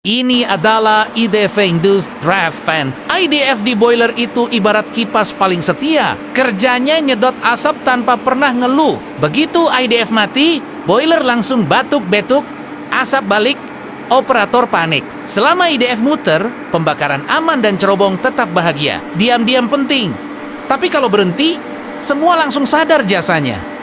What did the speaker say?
Ini adalah IDF Induced Draft Fan. IDF di boiler itu ibarat kipas paling setia. Kerjanya nyedot asap tanpa pernah ngeluh. Begitu IDF mati, boiler langsung batuk-betuk, asap balik, operator panik. Selama IDF muter, pembakaran aman dan cerobong tetap bahagia. Diam-diam penting. Tapi kalau berhenti, semua langsung sadar jasanya.